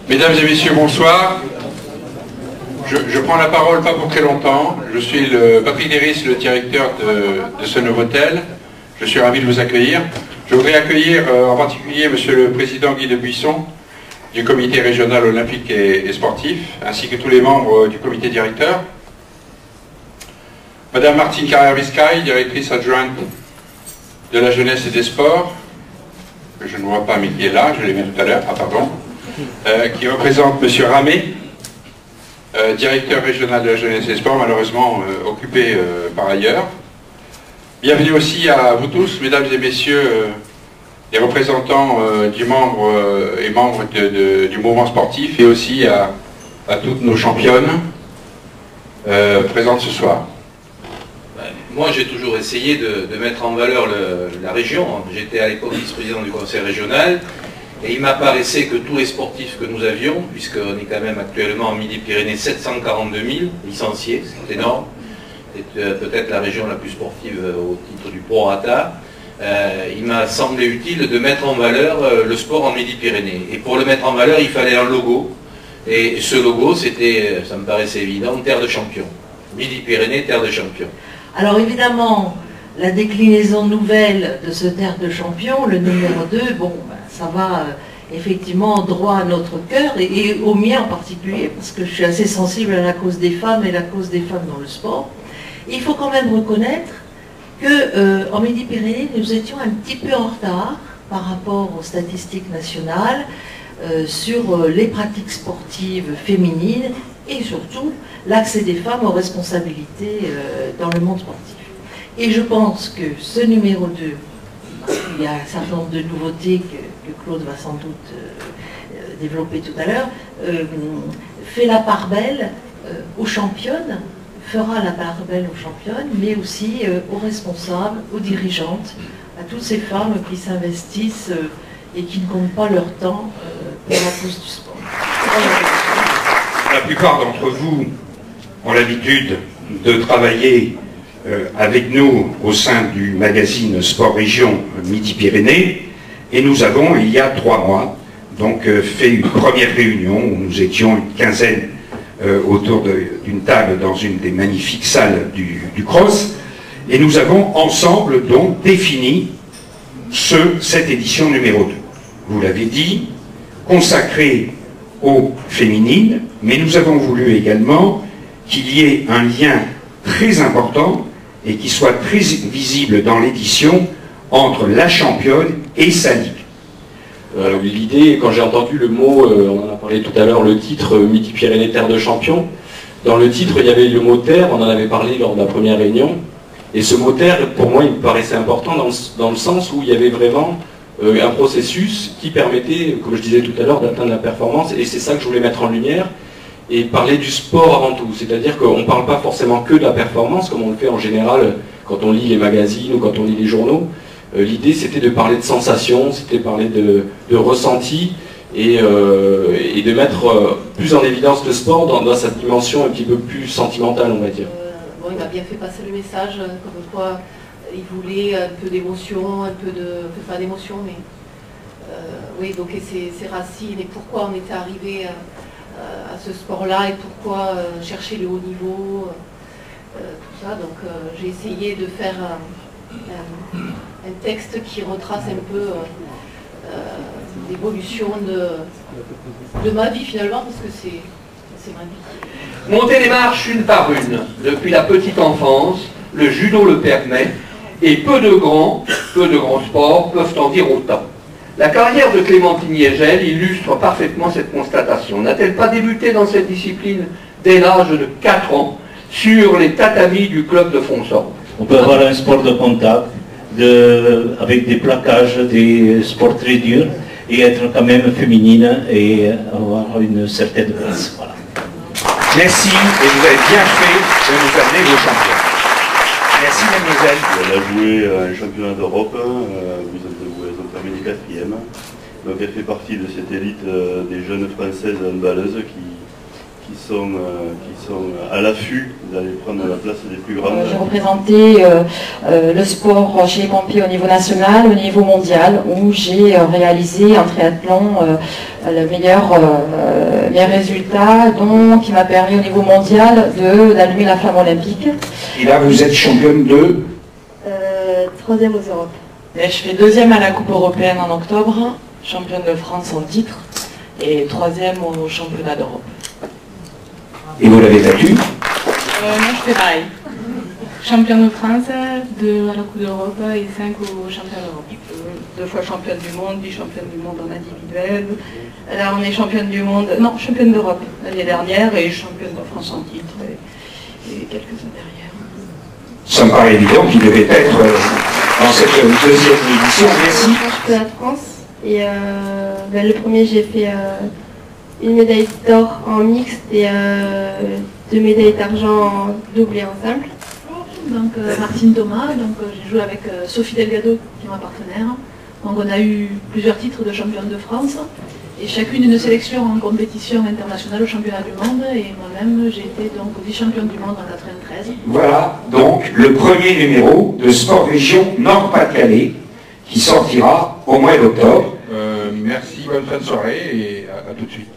Mesdames et messieurs, bonsoir. Je prends la parole pas pour très longtemps. Je suis Patrick Déris, le directeur de ce nouveau hôtel. Je suis ravi de vous accueillir. Je voudrais accueillir en particulier Monsieur le Président Guy de Buisson du Comité régional olympique et sportif, ainsi que tous les membres du comité directeur. Madame Martine Carrère-Viscaille, directrice adjointe de la jeunesse et des sports, que je ne vois pas mais qui est là, je l'ai mis tout à l'heure, qui représente Monsieur Ramé, directeur régional de la jeunesse et des sports, malheureusement occupé par ailleurs. Bienvenue aussi à vous tous, mesdames et messieurs, les représentants du mouvement sportif, et aussi à toutes nos championnes présentes ce soir. Moi, j'ai toujours essayé de mettre en valeur la région. J'étais à l'époque vice-président du conseil régional, et il m'apparaissait que tous les sportifs que nous avions, puisqu'on est quand même actuellement en Midi-Pyrénées 742 000 licenciés, c'est énorme, c'est peut-être la région la plus sportive au titre du prorata, il m'a semblé utile de mettre en valeur le sport en Midi-Pyrénées. Et pour le mettre en valeur, il fallait un logo. Et ce logo, c'était, ça me paraissait évident, Terre de Champions. Midi-Pyrénées, Terre de Champions. Alors évidemment, la déclinaison nouvelle de ce Terre de Champions, le numéro 2, bon, ben, ça va effectivement droit à notre cœur, et au mien en particulier, parce que je suis assez sensible à la cause des femmes et la cause des femmes dans le sport. Et il faut quand même reconnaître qu'en Midi-Pyrénées, nous étions un petit peu en retard par rapport aux statistiques nationales sur les pratiques sportives féminines et surtout l'accès des femmes aux responsabilités dans le monde sportif. Et je pense que ce numéro 2, parce qu'il y a un certain nombre de nouveautés que Claude va sans doute développer tout à l'heure, fait la part belle aux championnes, fera la part belle aux championnes, mais aussi aux responsables, aux dirigeantes, à toutes ces femmes qui s'investissent et qui ne comptent pas leur temps pour la cause du sport. La plupart d'entre vous ont l'habitude de travailler avec nous au sein du magazine Sport Région Midi-Pyrénées, et nous avons, il y a 3 mois, donc fait une première réunion où nous étions une quinzaine autour d'une table dans une des magnifiques salles du CROSS, et nous avons ensemble donc défini cette édition numéro 2. Vous l'avez dit, consacrée aux féminines, mais nous avons voulu également qu'il y ait un lien très important et qui soit très visible dans l'édition entre la championne et sa ligue. L'idée, quand j'ai entendu le mot, on en a parlé tout à l'heure, le titre Midi-Pyrénées Terre de Champions, dans le titre il y avait le mot terre, on en avait parlé lors de la première réunion, et ce mot terre, pour moi, il me paraissait important dans le sens où il y avait vraiment un processus qui permettait, comme je disais tout à l'heure, d'atteindre la performance, et c'est ça que je voulais mettre en lumière, et parler du sport avant tout. C'est-à-dire qu'on ne parle pas forcément que de la performance, comme on le fait en général quand on lit les magazines ou quand on lit les journaux. L'idée, c'était de parler de sensations, c'était de parler de ressenti, et de mettre plus en évidence le sport dans sa dimension un petit peu plus sentimentale, on va dire. Bon, il m'a bien fait passer le message, comme quoi il voulait un peu d'émotion, un peu de... Enfin, pas d'émotion, mais... oui, donc et ses racines, et pourquoi on était arrivé à ce sport-là, et pourquoi chercher le haut niveau, tout ça. Donc j'ai essayé de faire un texte qui retrace un peu l'évolution de ma vie finalement, parce que c'est ma vie. Monter les marches une par une, depuis la petite enfance, le judo le permet, et peu de grands sports peuvent en dire autant. La carrière de Clémentine Yegel illustre parfaitement cette constatation. N'a-t-elle pas débuté dans cette discipline dès l'âge de 4 ans sur les tatamis du club de Fonsorbe? On peut avoir un sport de contact, avec des plaquages, des sports très durs, et être quand même féminine et avoir une certaine place. Voilà. Merci, et vous avez bien fait de nous amener vos champions. Merci mademoiselle. Elle a joué à un championnat d'Europe, vous ont terminé 4e. Donc elle fait partie de cette élite des jeunes françaises handballeuses qui sont à l'affût d'aller prendre la place des plus grandes. J'ai représenté le sport chez les pompiers au niveau national, au niveau mondial, où j'ai réalisé un triathlon, le meilleur résultat, qui m'a permis au niveau mondial d'allumer la flamme olympique. Et là, vous êtes championne de 3e aux Europes. Et je fais 2e à la Coupe européenne en octobre, championne de France en titre, et 3e au championnat d'Europe. Et vous l'avez battue? Moi je fais pareil. Championne de France, 2 à la Coupe d'Europe et 5 au championnat d'Europe. 2 fois championne du monde, puis championne du monde en individuel. Là on est championne du monde, non, championne d'Europe l'année dernière et championne de France en titre et quelques-uns derrière. Ça me paraît évident qu'il devait être dans cette 2e édition. Merci. Championnat de France. Et le premier, j'ai fait une médaille d'or en mixte et 2 médailles d'argent en double et en simple. Donc Martine Thomas, j'ai joué avec Sophie Delgado, qui est ma partenaire. Donc on a eu plusieurs titres de championne de France et chacune une sélection en compétition internationale au championnat du monde. Et moi-même, j'ai été donc vice-championne du monde en 93. Voilà donc le premier numéro de Sport Région Nord-Pas-de-Calais qui sortira au mois d'octobre. Merci, bonne fin de soirée et à tout de suite.